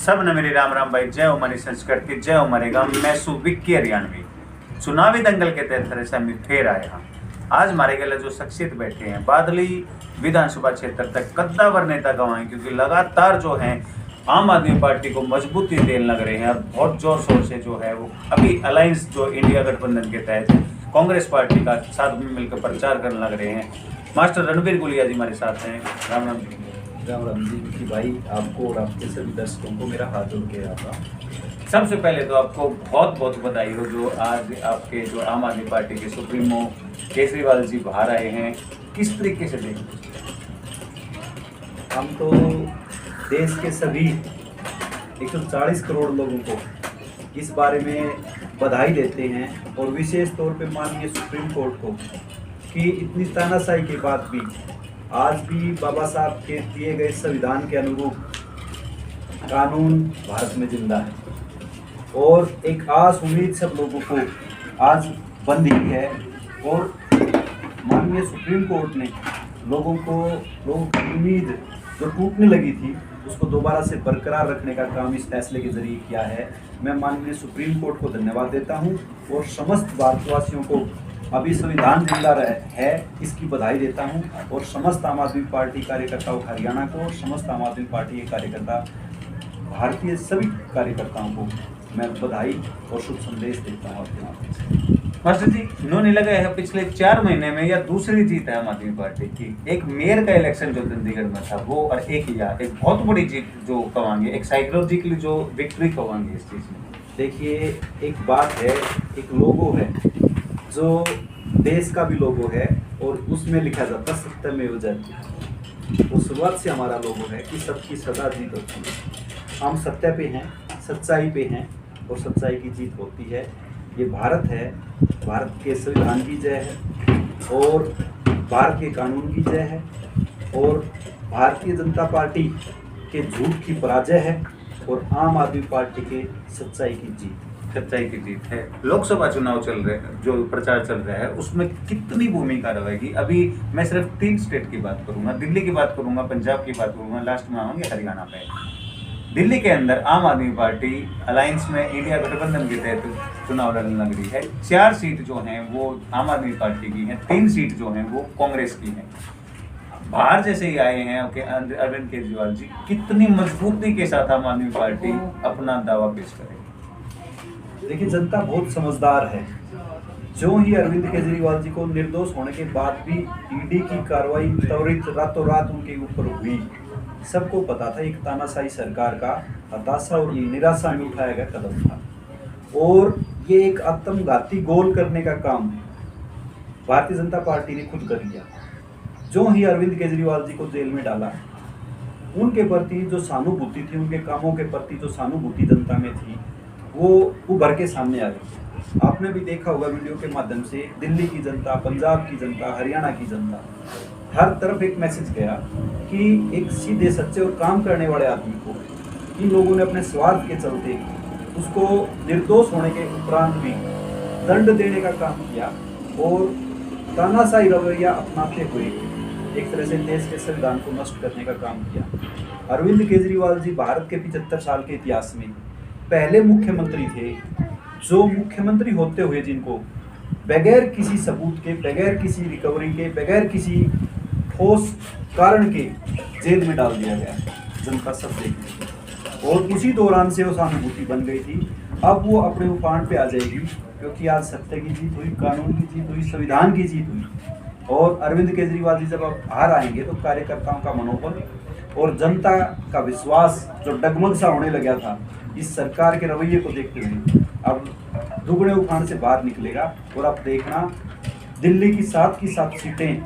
सबने मेरी राम राम भाई। जय हमारी संस्कृति, जय हमारे गांव। मैं सुविक्की हरियाणवी चुनावी दंगल के तहत से हम फिर आए हैं। आज हमारे गले जो शख्सियत बैठे हैं बादली विधानसभा क्षेत्र तक कद्दावर नेता गंवाए, क्योंकि लगातार जो है आम आदमी पार्टी को मजबूती देने लग रहे हैं और बहुत जोर शोर से जो है वो अभी अलायंस जो इंडिया गठबंधन के तहत कांग्रेस पार्टी का साथ में मिलकर प्रचार करने लग रहे हैं। मास्टर रणबीर गुलिया जी हमारे साथ हैं। राम राम जी। राम राम जी विक्की भाई, आपको और आपके सभी दर्शकों को मेरा हाथ जोड़ के आता। सबसे पहले तो आपको बहुत बहुत बधाई हो जो आज आपके जो आम आदमी पार्टी के सुप्रीमो केजरीवाल जी बाहर आए हैं। किस तरीके से देखते हैं? हम तो देश के सभी 140 करोड़ लोगों को इस बारे में बधाई देते हैं और विशेष तौर पे माननीय सुप्रीम कोर्ट को कि इतनी तानाशाही के बाद भी आज भी बाबा साहब के दिए गए संविधान के अनुरूप कानून भारत में जिंदा है और एक आस उम्मीद सब लोगों को आज बंधी है। और माननीय सुप्रीम कोर्ट ने लोगों की उम्मीद जो टूटने लगी थी उसको दोबारा से बरकरार रखने का काम इस फैसले के जरिए किया है। मैं माननीय सुप्रीम कोर्ट को धन्यवाद देता हूं और समस्त भारतवासियों को अभी संविधान जिंदा है इसकी बधाई देता हूं और समस्त आम आदमी पार्टी कार्यकर्ताओं हरियाणा को, समस्त आम आदमी पार्टी के कार्यकर्ता भारतीय सभी कार्यकर्ताओं को मैं बधाई और शुभ संदेश देता हूँ अपने माध्यम से। मास्टर जी, इन्होंने लगा है पिछले 4 महीने में या दूसरी जीत है आम आदमी पार्टी की। एक मेयर का इलेक्शन जो चंडीगढ़ में था वो, और एक बहुत बड़ी जीत जो कवांगे, एक साइकोलॉजिकली जो विक्ट्री कवांगे इस चीज में। देखिए, एक बात है, एक लोगो है जो देश का भी लोगो है और उसमें लिखा जाता सत्यमेव जयते। वो शुरुआत से हमारा लोगो है कि सबकी सदा जीत होती है। हम सत्य पे हैं, सच्चाई पे हैं और सच्चाई की जीत होती है। ये भारत है, भारत के संविधान की जय है और भारत के कानून की जय है और भारतीय जनता पार्टी के झूठ की पराजय है और आम आदमी पार्टी के सच्चाई की जीत है। लोकसभा चुनाव चल रहे हैं, जो प्रचार चल रहा है उसमें कितनी भूमिका रहेगी? अभी मैं सिर्फ 3 स्टेट की बात करूंगा, दिल्ली की बात करूंगा, पंजाब की बात करूंगा, लास्ट में आएंगे हरियाणा पे। दिल्ली के अंदर आम आदमी पार्टी अलायंस में इंडिया गठबंधन के तहत चुनाव लड़ने लग रही है। 4 सीट जो हैं वो आम आदमी पार्टी की हैं, 3 सीट जो हैं वो कांग्रेस की हैं। बाहर जैसे ही आए हैं अरविंद केजरीवाल जी, कितनी मजबूती के साथ आम आदमी पार्टी अपना दावा पेश करेगी? देखिए, जनता बहुत समझदार है। जो ही अरविंद केजरीवाल जी को निर्दोष होने के बाद भी ईडी की कार्रवाई त्वरित रातों रात उनके ऊपर हुई, सबको पता था एक तानाशाही सरकार का हताशा और निराशा में उठाया गया कदम था और ये एक आत्मघाती गोल करने का काम भारतीय जनता पार्टी ने खुद कर लिया। जो ही अरविंद केजरीवाल जी को जेल में डाला, उनके प्रति जो सहानुभूति थी, उनके कामों के प्रति जो सहानुभूति जनता में थी, वो उभर के सामने आ गई। आपने भी देखा होगा वीडियो के माध्यम से, दिल्ली की जनता, पंजाब की जनता, हरियाणा की जनता, हर तरफ एक मैसेज गया कि एक सीधे सच्चे और काम करने वाले आदमी को इन लोगों ने अपने स्वार्थ के चलते उसको निर्दोष होने के उपरांत भी दंड देने का काम किया और तानाशाही रवैया अपनाते हुए एक तरह से देश के संविधान को नष्ट करने का काम किया। अरविंद केजरीवाल जी भारत के 75 साल के इतिहास में पहले मुख्यमंत्री थे जो मुख्यमंत्री होते हुए जिनको बगैर किसी सबूत के, बगैर किसी रिकवरी के, बगैर किसी ठोस कारण के जेल में डाल दिया गया। जनता सब देखी और उसी दौरान से वो सहानुभूति बन गई थी। अब वो अपने उपान पे आ जाएगी क्योंकि आज सत्य की जीत हुई, कानून की जीत हुई, संविधान की जीत हुई और अरविंद केजरीवाल जी जब अब बाहर आएंगे तो कार्यकर्ताओं का मनोबल और जनता का विश्वास जो डगमग सा होने लगा था इस सरकार के रवैये को देखते हुए अब दुगने उफान से बाहर निकलेगा। और अब देखना, दिल्ली की 7 सीटें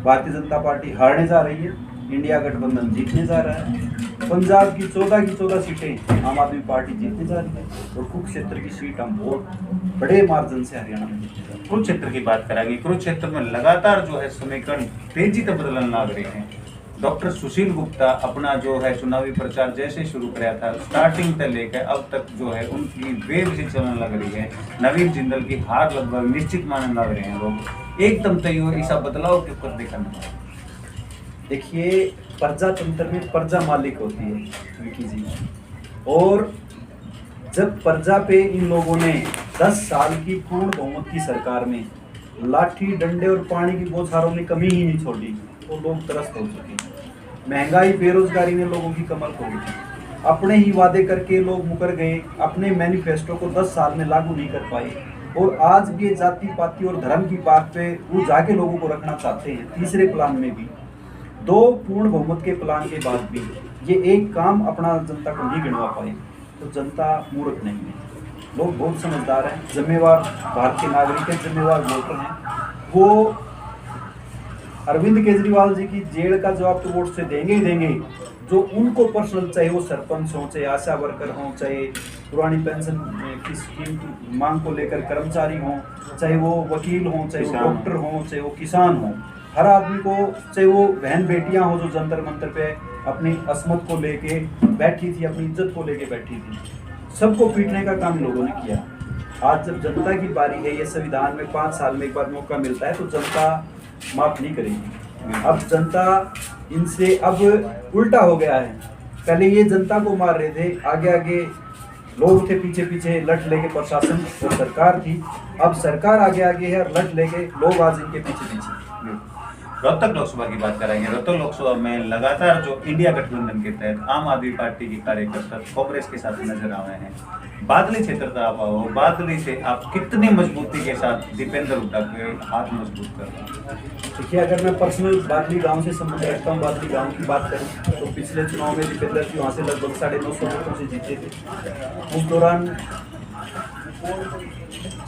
भारतीय जनता पार्टी हारने जा रही है, इंडिया गठबंधन जीतने जा रहा है। पंजाब की 14 सीटें आम आदमी पार्टी जीतने जा रही है और कुरुक्षेत्र की सीट हम बहुत बड़े मार्जिन से हरियाणा में जीतने जा रहे हैं। कुरुक्षेत्र की बात करेंगे, कुरुक्षेत्र में लगातार जो है समीकरण तेजी से बदलने लग रहे हैं। डॉक्टर सुशील गुप्ता अपना जो है चुनावी प्रचार जैसे शुरू कराया था, स्टार्टिंग से लेकर अब तक जो है उनकी वेव से चलने लग रही है। नवीन जिंदल की हार लगभग निश्चित मानने लग रहे हैं लोग। एकदम तय ऐसा बदलाव के ऊपर देखा नहीं। देखिए, प्रजातंत्र में प्रजा मालिक होती है विकी जी। और जब प्रजा पे इन लोगों ने 10 साल की पूर्ण बहुमत की सरकार में लाठी डंडे और पानी की बौछारों में कमी ही नहीं छोड़ी, तो लोग त्रस्त हो चुके। महंगाई बेरोजगारी ने लोगों की कमर तोड़ी थी। अपने ही वादे करके लोग मुकर गए, अपने मैनिफेस्टो को 10 साल में लागू नहीं कर पाए, और आज भी ये जाति पाति और धर्म की बात पे वो जाके लोगों को रखना चाहते हैं। तीसरे प्लान में भी 2 पूर्ण बहुमत के प्लान के बाद भी ये एक काम अपना जनता को नहीं गिनवा पाए, तो जनता मूर्ख नहीं है। लोग बहुत समझदार हैं, जिम्मेवार भारत के नागरिक हैं, जिम्मेवार वोटर हैं। वो अरविंद केजरीवाल जी की जेल का जवाब तो वोट से देंगे ही देंगे। जो उनको पर्सनल, चाहे वो सरपंच हो, चाहे आशा वर्कर हो, चाहे पुरानी पेंशन की स्कीम की मांग को लेकर कर्मचारी हो, चाहे वो वकील हो, चाहे वो डॉक्टर हो, चाहे वो किसान हो, हर आदमी को, चाहे वो बहन बेटियां हो जो जंतर मंतर पे अपनी असमत को लेके बैठी थी, अपनी इज्जत को लेके बैठी थी, सबको पीटने का काम लोगों ने किया। आज जब जनता की बारी है, ये संविधान में 5 साल में एक बार मौका मिलता है, तो जनता माफ नहीं करेगी। अब जनता इनसे अब उल्टा हो गया है। पहले ये जनता को मार रहे थे, आगे आगे लोग थे, पीछे पीछे लठ लेके प्रशासन और सरकार थी। अब सरकार आगे आगे है और लठ लेके लोग आज इनके पीछे पीछे। रोहतक लोकसभा की बात करेंगे। रोहतक लोकसभा में लगातार जो इंडिया गठबंधन के तहत आम आदमी पार्टी के कार्यकर्ता कांग्रेस के साथ नजर आ रहे हैं। बादली क्षेत्र का आप आओ, बादली से आप कितनी मजबूती के साथ दीपेंद्र हुड्डा के हाथ मजबूत कर रहे हैं? देखिए, अगर मैं पर्सनल बादली गांव से संबंध रखता हूँ, बादली गांव की बात करूँ, तो पिछले चुनाव में दीपेंद्र जी वहाँ से लगभग 950 वोटों से जीते थे। उस दौरान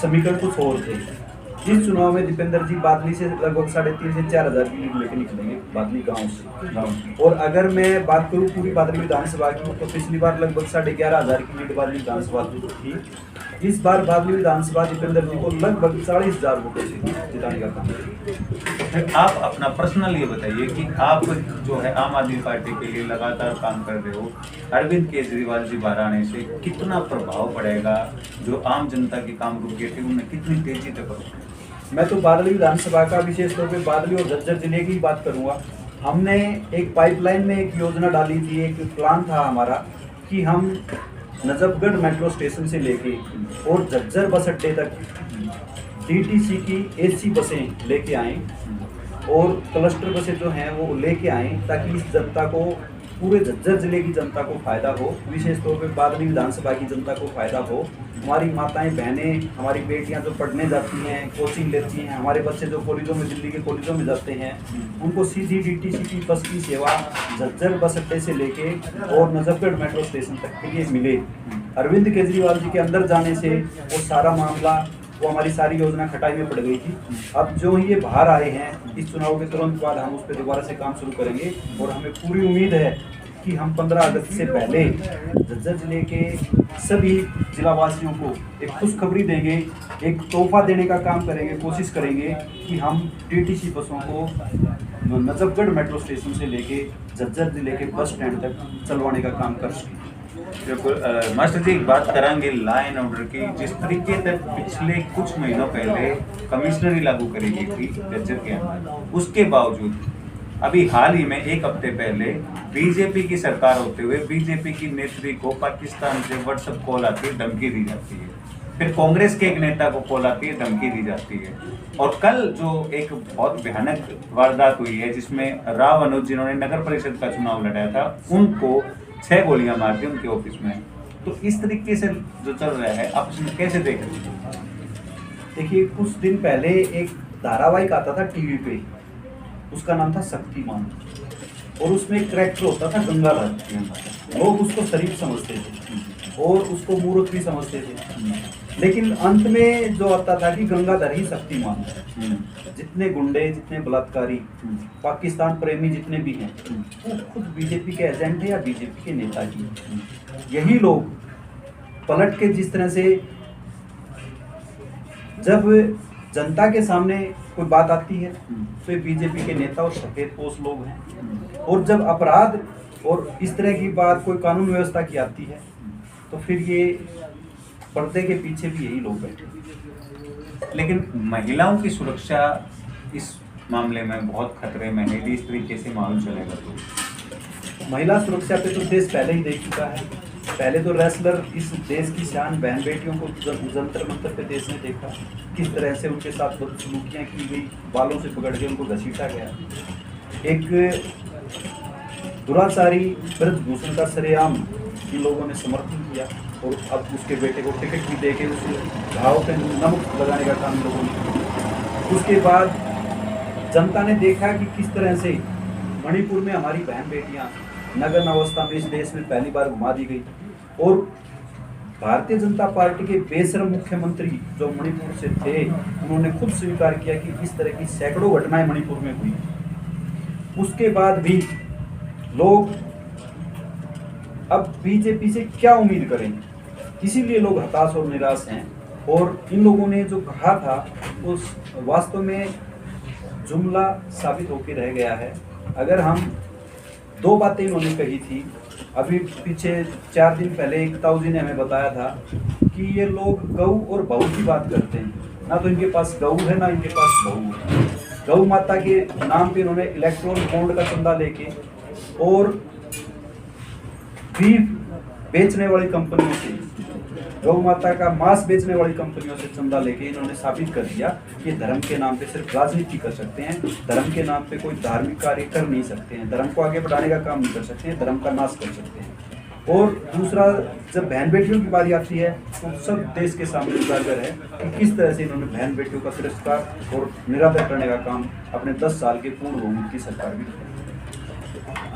समीकरण कुछ और थे। इस चुनाव में दीपेंद्र जी बादली से लगभग 3,500 से 4,000 की लीड लेकर निकलेंगे बादली गांव से। और अगर मैं बात करूं पूरी बादली विधानसभा की, तो पिछली बार लगभग 11,500 की लीड बादली विधानसभा थी। इस बार बादली विधानसभा दीपेंद्र जी को लगभग 40,000 वोटों से जिताने का काम करेगी। आप अपना पर्सनल ये बताइए कि आप जो है आम आदमी पार्टी के लिए लगातार काम कर रहे हो, अरविंद केजरीवाल जी बाहर आने से कितना प्रभाव पड़ेगा? जो आम जनता के काम रुके थे उन्हें कितनी तेजी तक करोगे? मैं तो बादली विधानसभा का विशेष तौर पे बादली और झज्जर जिले की बात करूंगा। हमने एक पाइपलाइन में एक योजना डाली थी, एक प्लान था हमारा कि हम नजफगढ़ मेट्रो स्टेशन से लेके और झज्जर बस अड्डे तक डीटीसी की एसी बसें लेके आएँ और क्लस्टर बसें जो हैं वो लेके आएँ, ताकि इस जनता को, पूरे झज्जर जिले की जनता को फायदा हो, विशेष तौर पे बादली विधानसभा की जनता को फायदा हो। हमारी माताएं बहनें, हमारी बेटियां जो पढ़ने जाती हैं, कोचिंग लेती हैं, हमारे बच्चे जो कॉलेजों में, दिल्ली के कॉलेजों में जाते हैं, उनको सीधी डीटीसी की बस की सेवा झज्जर बस अड्डे से लेके और नजफगढ़ मेट्रो स्टेशन तक के लिए मिले। अरविंद केजरीवाल जी के अंदर जाने से वो सारा मामला, वो हमारी सारी योजना खटाई में पड़ गई थी। अब जो ही ये बाहर आए हैं, इस चुनाव के तुरंत बाद हम उस पर दोबारा से काम शुरू करेंगे और हमें पूरी उम्मीद है कि हम 15 अगस्त से पहले झज्जर जिले के सभी जिलावासियों को एक खुशखबरी देंगे, एक तोहफा देने का काम करेंगे, कोशिश करेंगे कि हम डीटीसी बसों को नजफगढ़ मेट्रो स्टेशन से लेके झज्जर जिले के बस स्टैंड तक चलवाने का काम कर सकें। बिल्कुल। मास्टर जी, बात करेंगे लॉ एंड ऑर्डर की। जिस तरीके से पिछले कुछ महीनों पहले कमिश्नरी लागू करी गई थी झज्जर के अंदर, उसके बावजूद अभी हाल ही में एक हफ्ते पहले बीजेपी की सरकार होते हुए बीजेपी की नेत्री को पाकिस्तान से व्हाट्सएप कॉल आती है, धमकी दी जाती है। फिर कांग्रेस के एक नेता को कॉल आती है, धमकी दी जाती है। और कल जो एक बहुत भयानक वारदात हुई है, जिसमें राव अनुज जिन्होंने नगर परिषद का चुनाव लड़ाया था, उनको 6 गोलियां मार दी उनके ऑफिस में। तो इस तरीके से जो चल रहा है, आप इसमें कैसे देख रहे हैं? देखिए, कुछ दिन पहले एक धारावाहिक आता था टीवी पे, उसका नाम था शक्तिमान, और उसमें एक कैरेक्टर होता था गंगाधर। लोग उसको शरीफ समझते थे और उसको मूर्ख भी समझते थे, लेकिन अंत में जो आता था कि गंगाधर ही शक्तिमान है। जितने गुंडे, जितने बलात्कारी, पाकिस्तान प्रेमी जितने भी हैं, वो खुद बीजेपी के एजेंट है या बीजेपी के नेता ही है। यही लोग पलट के जिस तरह से जब जनता के सामने कोई बात आती है तो ये बीजेपी के नेता और सफेदपोश लोग हैं, और जब अपराध और इस तरह की बात कोई कानून व्यवस्था की आती है तो फिर ये पर्दे के पीछे भी यही लोग बैठे। लेकिन महिलाओं की सुरक्षा इस मामले में बहुत खतरे में है। इस तरीके से माहौल चलेगा तो महिला सुरक्षा पे तो देश पहले ही देख चुका है। पहले तो रेसलर इस देश की शान बहन बेटियों को जंतर मंतर पे देश ने देखा, किस तरह से उनके साथ बदसलूकियाँ की गई, बालों से पकड़ के उनको घसीटा गया। एक दुराचारी ब्रजभूषण का सरेआम इन लोगों ने समर्थन किया और अब उसके बेटे को टिकट भी दे के उस घाव पे नमक लगाने का काम लोगों ने किया। उसके बाद जनता ने देखा कि किस तरह से मणिपुर में हमारी बहन बेटियां नग्न अवस्था में इस देश में पहली बार घुमा दी गई और भारतीय जनता पार्टी के बेशरम मुख्यमंत्री जो मणिपुर से थे उन्होंने खुद स्वीकार किया कि इस तरह की सैकड़ों घटनाएं मणिपुर में हुई। उसके बाद भी लोग अब बीजेपी से क्या उम्मीद करें, इसीलिए लोग हताश और निराश हैं। और इन लोगों ने जो कहा था उस वास्तव में जुमला साबित होकर रह गया है। अगर हम दो बातें इन्होंने कही थी, अभी पीछे 4 दिन पहले एक ताऊ जी ने हमें बताया था कि ये लोग गऊ और बहू की बात करते हैं, ना तो इनके पास गऊ है ना इनके पास बहू है। गऊ माता के नाम पे इन्होंने इलेक्ट्रॉन बॉन्ड का चंदा लेके और बीफ बेचने वाली कंपनियों से, गौ माता का मांस बेचने वाली कंपनियों से चंदा लेके इन्होंने साबित कर दिया कि धर्म के नाम पे सिर्फ राजनीति कर सकते हैं, धर्म के नाम पे कोई धार्मिक कार्य कर नहीं सकते हैं, धर्म को आगे बढ़ाने का काम नहीं कर सकते हैं, धर्म का नाश कर सकते हैं। और दूसरा, जब बहन बेटियों की बारी आती है तो सब देश के सामने उजागर है कि किस तरह से इन्होंने बहन बेटियों का तिरस्कार और निरादर करने का काम अपने 10 साल के पूर्ण बहुमत की सरकार भी की।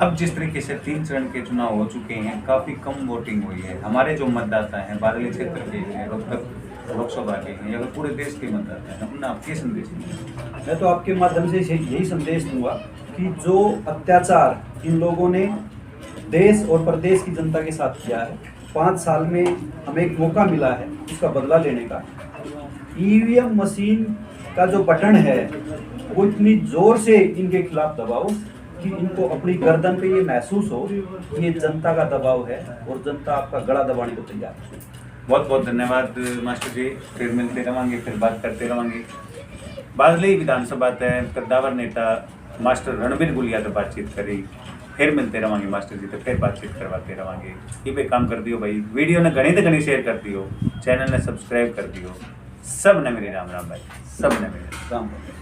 अब जिस तरीके से 3 चरण के चुनाव हो चुके हैं, काफ़ी कम वोटिंग हुई है। हमारे जो मतदाता हैं बादली क्षेत्र के हैं, रोहतक लोकसभा के हैं, या फिर पूरे देश के मतदाता हैं, अपना आपके संदेश दें। मैं तो आपके माध्यम से यही संदेश दूंगा कि जो अत्याचार इन लोगों ने देश और प्रदेश की जनता के साथ किया है, 5 साल में हमें एक मौका मिला है उसका बदला लेने का। ईवीएम मशीन का जो बटन है वो इतनी जोर से इनके खिलाफ दबाओ कि इनको अपनी गर्दन पे ये महसूस हो कि ये जनता का दबाव है और जनता आपका गला दबाने को तैयार है। बहुत बहुत धन्यवाद मास्टर जी, फिर मिलते रहेंगे, फिर बात करते रहेंगे। बादली विधानसभा तय कद्दावर नेता मास्टर रणबीर गुलिया से बातचीत करी, फिर मिलते रहेंगे मास्टर जी, तो फिर बातचीत करवाते रहेंगे। ये पे काम कर दियो भाई, वीडियो ने घनी तो घनी शेयर कर दियो, चैनल ने सब्सक्राइब कर दियो। सब ने मेरे राम राम भाई, सब ने मेरे राम राम।